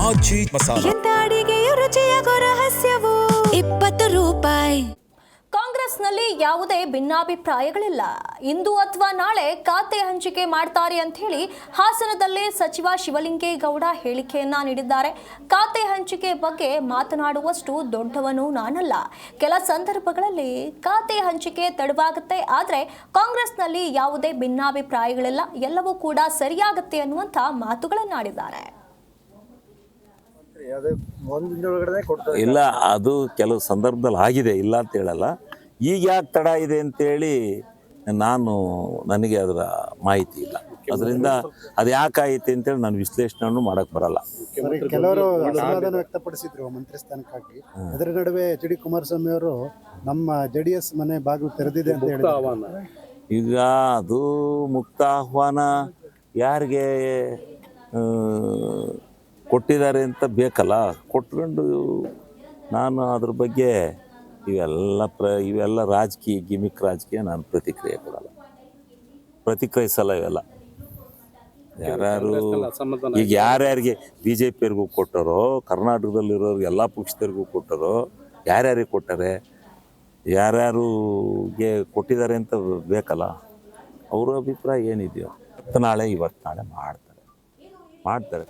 ಆಚಿ ಮಸಾಲ. ಎಂತ ಅಡಿಗೆಯ ರುಚಿಯಾಗೋ ರಹಸ್ಯವು 20 ರೂಪಾಯಿ. ಕಾಂಗ್ರೆಸ್ನಲ್ಲಿ ಯಾವುದೇ ಭಿನ್ನಾಭಿಪ್ರಾಯಗಳಿಲ್ಲ. ಇಂದು ಅಥವಾ ನಾಳೆ ಖಾತೆ ಹಂಚಿಕೆ ಮಾಡ್ತಾರೆ ಅಂತ ಹೇಳಿ ಹಾಸನದಲ್ಲಿ ಸಚಿವ ಶಿವಲಿಂಗೇಗೌಡ ಹೇಳಿಕೆಯನ್ನ ನೀಡಿದ್ದಾರೆ. ಖಾತೆ ಹಂಚಿಕೆ ಬಗ್ಗೆ ಮಾತನಾಡುವಷ್ಟು ದೊಡ್ಡವನು ನಾನಲ್ಲ. ಕೆಲ ಸಂದರ್ಭಗಳಲ್ಲಿ ಖಾತೆ ಹಂಚಿಕೆ ತಡವಾಗುತ್ತೆ, ಆದರೆ ಕಾಂಗ್ರೆಸ್ನಲ್ಲಿ ಯಾವುದೇ ಭಿನ್ನಾಭಿಪ್ರಾಯಗಳಿಲ್ಲ, ಎಲ್ಲವೂ ಕೂಡ ಸರಿಯಾಗುತ್ತೆ ಅನ್ನುವಂಥ ಮಾತುಗಳನ್ನಾಡಿದ್ದಾರೆ. ಇಲ್ಲ, ಅದು ಕೆಲವು ಸಂದರ್ಭದಲ್ಲಿ ಆಗಿದೆ, ಇಲ್ಲ ಅಂತ ಹೇಳಲ್ಲ. ಈಗ ಯಾಕೆ ತಡ ಇದೆ ಅಂತೇಳಿ ನನಗೆ ಅದರ ಮಾಹಿತಿ ಇಲ್ಲ. ಅದರಿಂದ ಅದು ಯಾಕಾಯಿತು ಅಂತೇಳಿ ನಾನು ವಿಶ್ಲೇಷಣೆಯನ್ನು ಮಾಡಕ್ಕೆ ಬರಲ್ಲ. ಕೆಲವರು ಅಸಮಾಧಾನ ವ್ಯಕ್ತಪಡಿಸಿದ್ರು ಮಂತ್ರಿ ಸ್ಥಾನಕ್ಕಾಗಿ. ಅದರ ನಡುವೆ ಎಚ್ ಡಿ ಕುಮಾರಸ್ವಾಮಿ ಅವರು ನಮ್ಮ JDS ಮನೆ ಬಾಗಿಲು ತೆರೆದಿದೆ ಅಂತ ಹೇಳಿದ್ರು. ಈಗ ಅದು ಮುಕ್ತ ಆಹ್ವಾನ ಯಾರಿಗೆ ಕೊಟ್ಟಿದ್ದಾರೆ ಅಂತ ಬೇಕಲ್ಲ, ಕೊಟ್ಕೊಂಡು ನಾನು ಅದ್ರ ಬಗ್ಗೆ ಇವೆಲ್ಲ ರಾಜಕೀಯ ಗಿಮಿಕ್ ರಾಜಕೀಯ ನಾನು ಪ್ರತಿಕ್ರಿಯೆ ಕೊಡಲ್ಲ, ಪ್ರತಿಕ್ರಿಯಿಸಲ್ಲ. ಇವೆಲ್ಲ ಯಾರ್ಯಾರು ಈಗ ಯಾರ್ಯಾರಿಗೆ BJPಯವ್ರಿಗೂ ಕೊಟ್ಟರೋ, ಕರ್ನಾಟಕದಲ್ಲಿರೋರಿಗೆ ಎಲ್ಲ ಪಕ್ಷದವ್ರಿಗೂ ಕೊಟ್ಟರೋ, ಯಾರ್ಯಾರಿಗೆ ಕೊಟ್ಟಾರೆ, ಯಾರ್ಯಾರಿಗೆ ಕೊಟ್ಟಿದ್ದಾರೆ ಅಂತ ಬೇಕಲ್ಲ. ಅವ್ರ ಅಭಿಪ್ರಾಯ ಏನಿದೆಯೋ ನಾಳೆ ಇವತ್ತು ನಾಳೆ ಮಾಡ್ತಾರೆ.